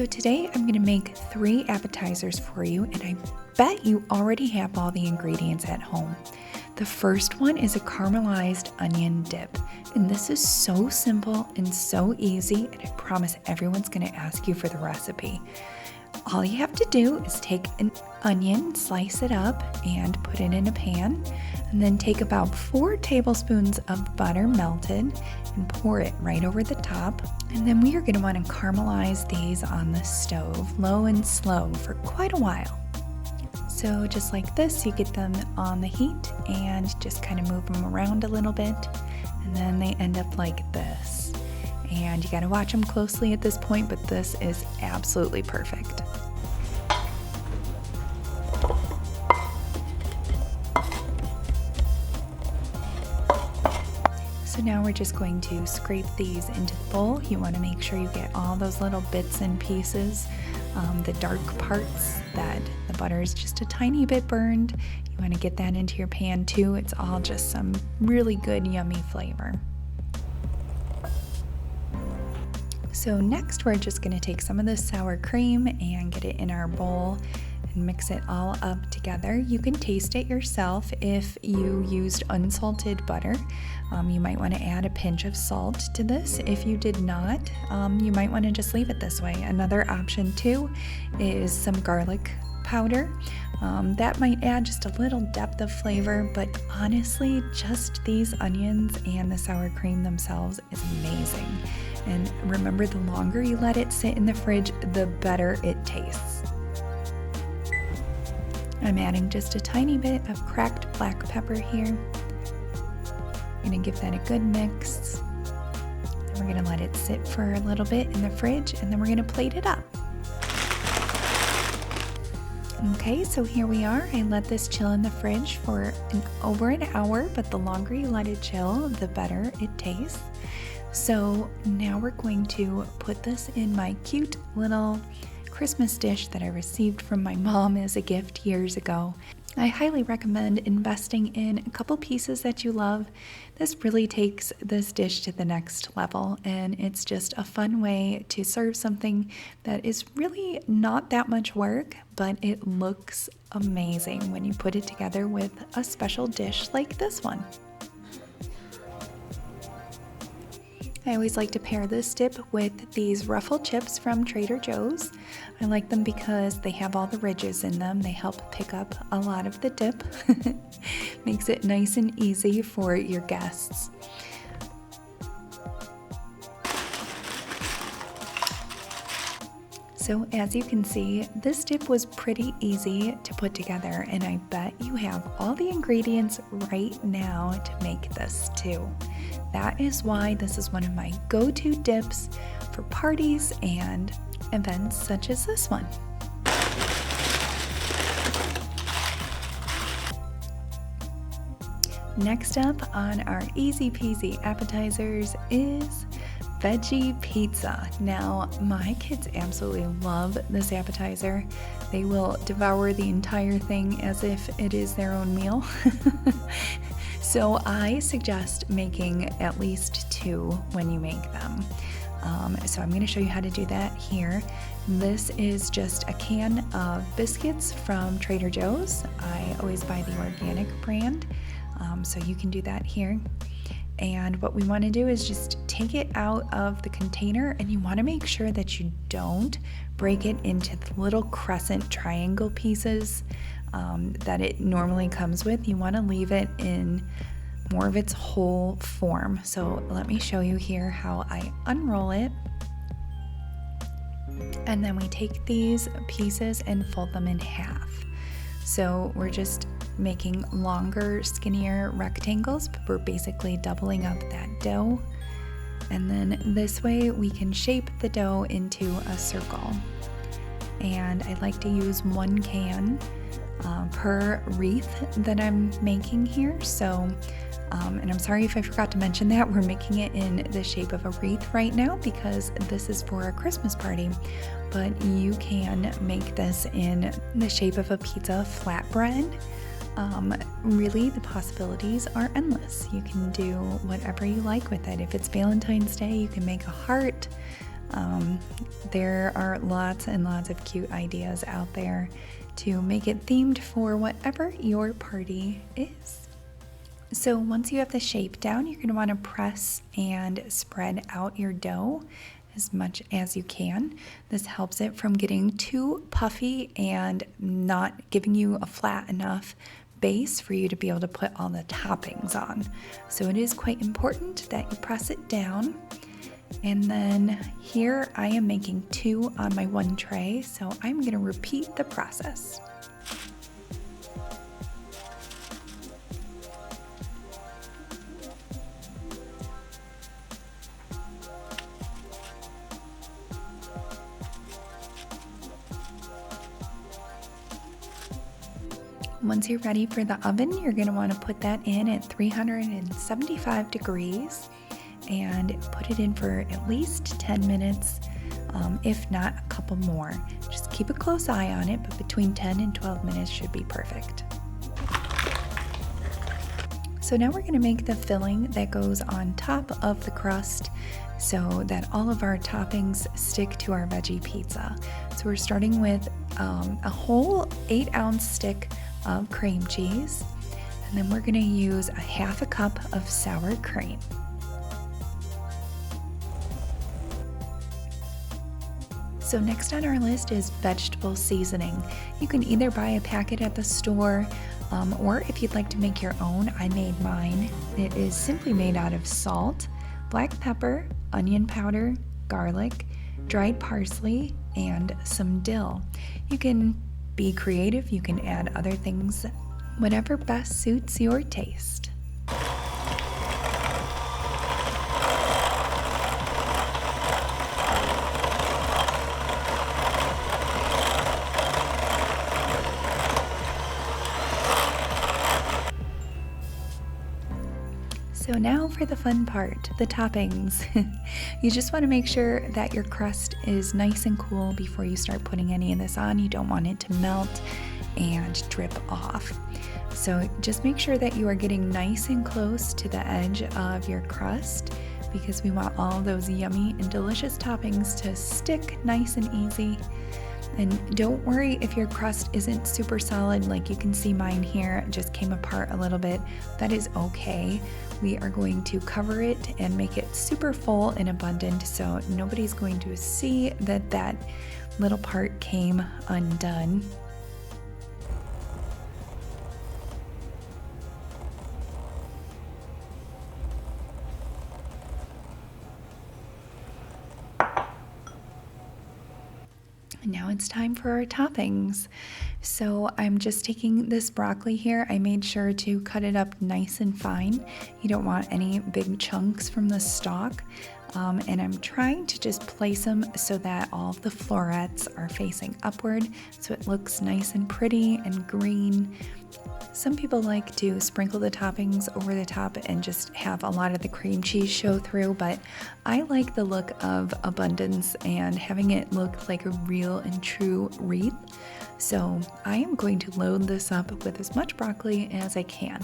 So today I'm going to make 3 appetizers for you, and I bet you already have all the ingredients at home. The first one is a caramelized onion dip, and this is so simple and so easy, and I promise everyone's going to ask you for the recipe. All you have to do is take an onion, slice it up, and put it in a pan, and then take about 4 tablespoons of butter melted and pour it right over the top. And then we are going to want to caramelize these on the stove, low and slow, for quite a while. So just like this, you get them on the heat and just kind of move them around a little bit, and then they end up like this. And you got to watch them closely at this point, but this is absolutely perfect. So now we're just going to scrape these into the bowl. You want to make sure you get all those little bits and pieces, the dark parts that the butter is just a tiny bit burned. You want to get that into your pan too. It's all just some really good, yummy flavor. So next we're just going to take some of this sour cream and get it in our bowl and mix it all up together. You can taste it yourself. If you used unsalted butter, you might want to add a pinch of salt to this. If you did not, you might want to just leave it this way. Another option too is some garlic powder. That might add just a little depth of flavor, but honestly, just these onions and the sour cream themselves is amazing. And remember, the longer you let it sit in the fridge, the better it tastes. I'm adding just a tiny bit of cracked black pepper here. I'm going to give that a good mix. We're going to let it sit for a little bit in the fridge, and then we're going to plate it up. Okay, so here we are. I let this chill in the fridge for over an hour, but the longer you let it chill, the better it tastes. So now we're going to put this in my cute little Christmas dish that I received from my mom as a gift years ago. I highly recommend investing in a couple pieces that you love. This really takes this dish to the next level, and it's just a fun way to serve something that is really not that much work, but it looks amazing when you put it together with a special dish like this one. I always like to pair this dip with these ruffled chips from Trader Joe's. I like them because they have all the ridges in them. They help pick up a lot of the dip. Makes it nice and easy for your guests. So as you can see, this dip was pretty easy to put together, and I bet you have all the ingredients right now to make this too. That is why this is one of my go-to dips for parties and events such as this one. Next up on our easy peasy appetizers is Veggie Pizza. Now, my kids absolutely love this appetizer. They will devour the entire thing as if it is their own meal. So I suggest making at least 2 when you make them. So I'm going to show you how to do that here. This is just a can of biscuits from Trader Joe's. I always buy the organic brand, so you can do that here. And what we want to do is just take it out of the container, and you want to make sure that you don't break it into the little crescent triangle pieces that it normally comes with. You want to leave it in more of its whole form. So let me show you here how I unroll it. And then we take these pieces and fold them in half. So we're just making longer, skinnier rectangles, but we're basically doubling up that dough. And then this way we can shape the dough into a circle. And I like to use 1 can per wreath that I'm making here. So, and I'm sorry if I forgot to mention that, we're making it in the shape of a wreath right now because this is for a Christmas party, but you can make this in the shape of a pizza flatbread. Really, the possibilities are endless. You can do whatever you like with it. If it's Valentine's Day, you can make a heart. There are lots and lots of cute ideas out there to make it themed for whatever your party is. So once you have the shape down, you're going to want to press and spread out your dough as much as you can. This helps it from getting too puffy and not giving you a flat enough base for you to be able to put all the toppings on. So it is quite important that you press it down. And then here I am making 2 on my 1 tray, so I'm going to repeat the process. Once you're ready for the oven, you're going to want to put that in at 375 degrees and put it in for at least 10 minutes, if not a couple more. Just keep a close eye on it, but between 10 and 12 minutes should be perfect. So now we're going to make the filling that goes on top of the crust so that all of our toppings stick to our veggie pizza. So we're starting with a whole 8-ounce stick of cream cheese, and then we're going to use a 1/2 cup of sour cream. So next on our list is vegetable seasoning. You can either buy a packet at the store, or if you'd like to make your own, I made mine. It is simply made out of salt, black pepper, onion powder, garlic, dried parsley, and some dill. You can be creative, you can add other things, whatever best suits your taste. So now for the fun part, the toppings. You just want to make sure that your crust is nice and cool before you start putting any of this on. You don't want it to melt and drip off. So just make sure that you are getting nice and close to the edge of your crust, because we want all those yummy and delicious toppings to stick nice and easy. And don't worry if your crust isn't super solid, like you can see mine here, it just came apart a little bit. That is okay. We are going to cover it and make it super full and abundant, so nobody's going to see that that little part came undone. Now it's time for our toppings. So I'm just taking this broccoli here. I made sure to cut it up nice and fine. You don't want any big chunks from the stalk. And I'm trying to just place them so that all of the florets are facing upward, so it looks nice and pretty and green. Some people like to sprinkle the toppings over the top and just have a lot of the cream cheese show through, but I like the look of abundance and having it look like a real and true wreath. So I am going to load this up with as much broccoli as I can.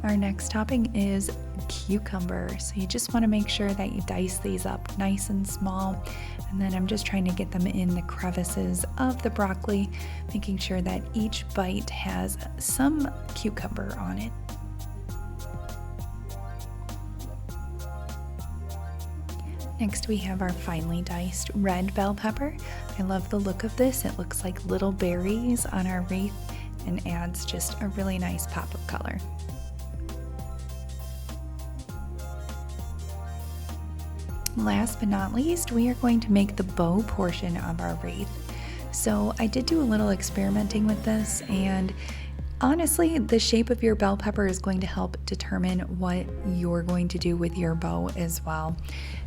Our next topping is cucumber. So you just want to make sure that you dice these up nice and small. And then I'm just trying to get them in the crevices of the broccoli, making sure that each bite has some cucumber on it. Next we have our finely diced red bell pepper. I love the look of this. It looks like little berries on our wreath and adds just a really nice pop of color. Last but not least, we are going to make the bow portion of our wreath. So I did do a little experimenting with this, and honestly, the shape of your bell pepper is going to help determine what you're going to do with your bow as well.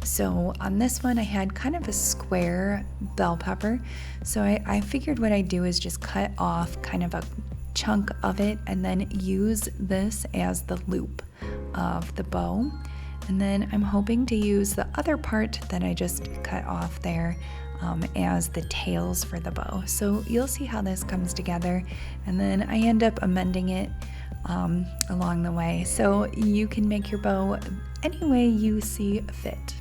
So on this one, I had kind of a square bell pepper. So I figured what I'd do is just cut off kind of a chunk of it and then use this as the loop of the bow. And then I'm hoping to use the other part that I just cut off there as the tails for the bow. So you'll see how this comes together. And then I end up amending it along the way. So you can make your bow any way you see fit.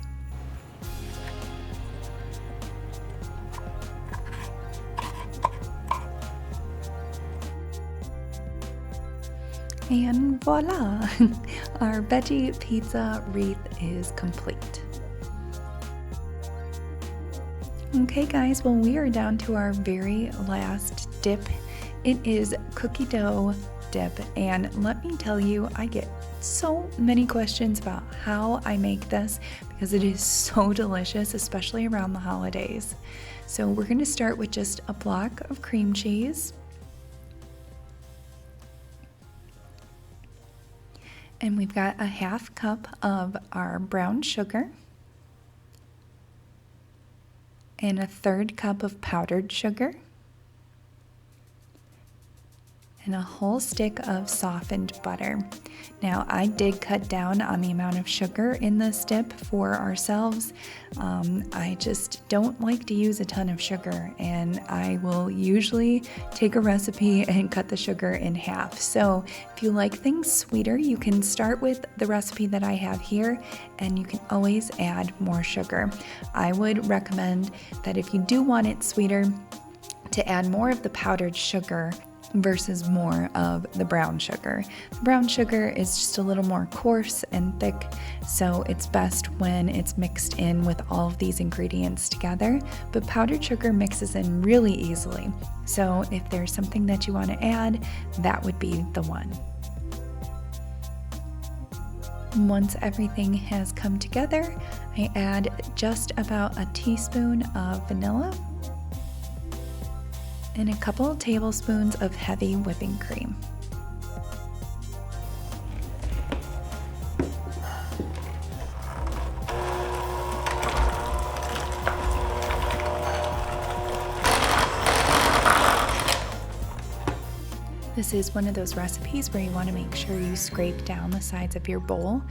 And voila! Our veggie pizza wreath is complete. Okay guys, well we are down to our very last dip. It is cookie dough dip, and let me tell you, I get so many questions about how I make this because it is so delicious, especially around the holidays. So we're going to start with just a block of cream cheese. And we've got a half cup of our brown sugar and a third cup of powdered sugar and a whole stick of softened butter. Now, I did cut down on the amount of sugar in this dip for ourselves. I just don't like to use a ton of sugar, and I will usually take a recipe and cut the sugar in half. So if you like things sweeter, you can start with the recipe that I have here, and you can always add more sugar. I would recommend that if you do want it sweeter, to add more of the powdered sugar versus more of the brown sugar. The brown sugar is just a little more coarse and thick, so it's best when it's mixed in with all of these ingredients together, but powdered sugar mixes in really easily. So if there's something that you want to add, that would be the one. Once everything has come together, I add just about a teaspoon of vanilla and a couple tablespoons of heavy whipping cream. This is one of those recipes where you want to make sure you scrape down the sides of your bowl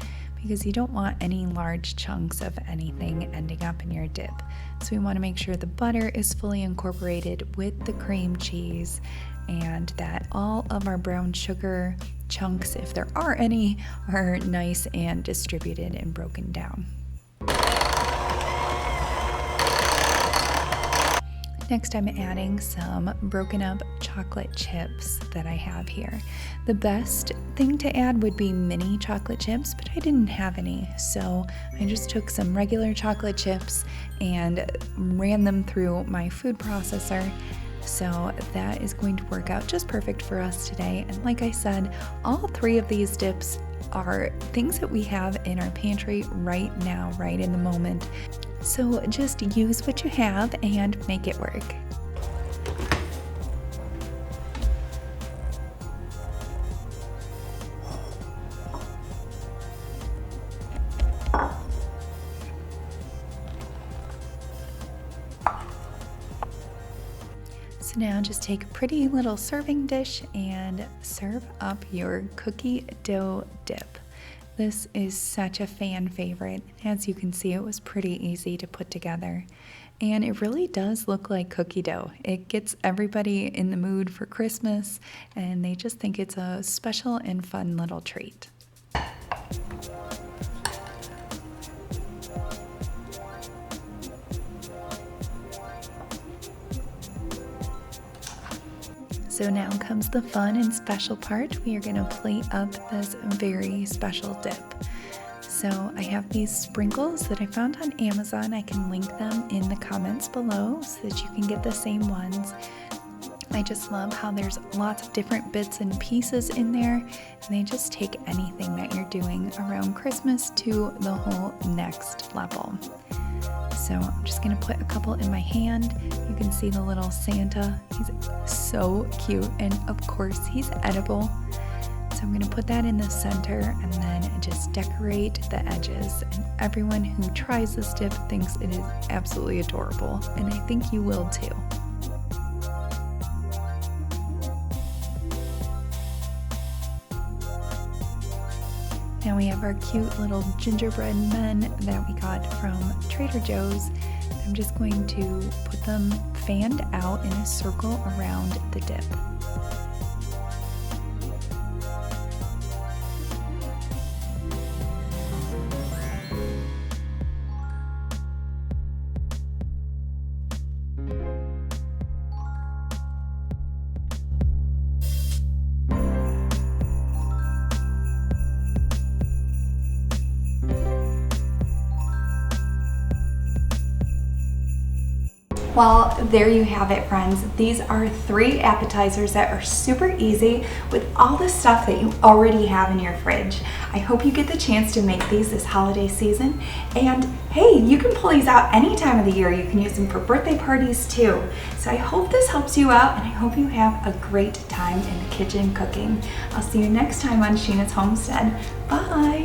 because you don't want any large chunks of anything ending up in your dip. So we want to make sure the butter is fully incorporated with the cream cheese and that all of our brown sugar chunks, if there are any, are nice and distributed and broken down. Next, I'm adding some broken up chocolate chips that I have here. The best thing to add would be mini chocolate chips, but I didn't have any. So I just took some regular chocolate chips and ran them through my food processor. So that is going to work out just perfect for us today. And like I said, all three of these dips are things that we have in our pantry right now, right in the moment. So just use what you have and make it work. So now just take a pretty little serving dish and serve up your cookie dough dip. This is such a fan favorite. As you can see, it was pretty easy to put together. And it really does look like cookie dough. It gets everybody in the mood for Christmas, and they just think it's a special and fun little treat. So now comes the fun and special part. We are going to plate up this very special dip. So I have these sprinkles that I found on Amazon. I can link them in the comments below so that you can get the same ones. I just love how there's lots of different bits and pieces in there, and they just take anything that you're doing around Christmas to the whole next level. So I'm just going to put a couple in my hand. You can see the little Santa. He's so cute, and of course he's edible. So I'm going to put that in the center and then just decorate the edges. And everyone who tries this dip thinks it is absolutely adorable, and I think you will too. Now we have our cute little gingerbread men that we got from Trader Joe's. I'm just going to put them fanned out in a circle around the dip. Well, there you have it, friends. These are 3 appetizers that are super easy with all the stuff that you already have in your fridge. I hope you get the chance to make these this holiday season. And hey, you can pull these out any time of the year. You can use them for birthday parties too. So I hope this helps you out, and I hope you have a great time in the kitchen cooking. I'll see you next time on Sheena's Homestead. Bye.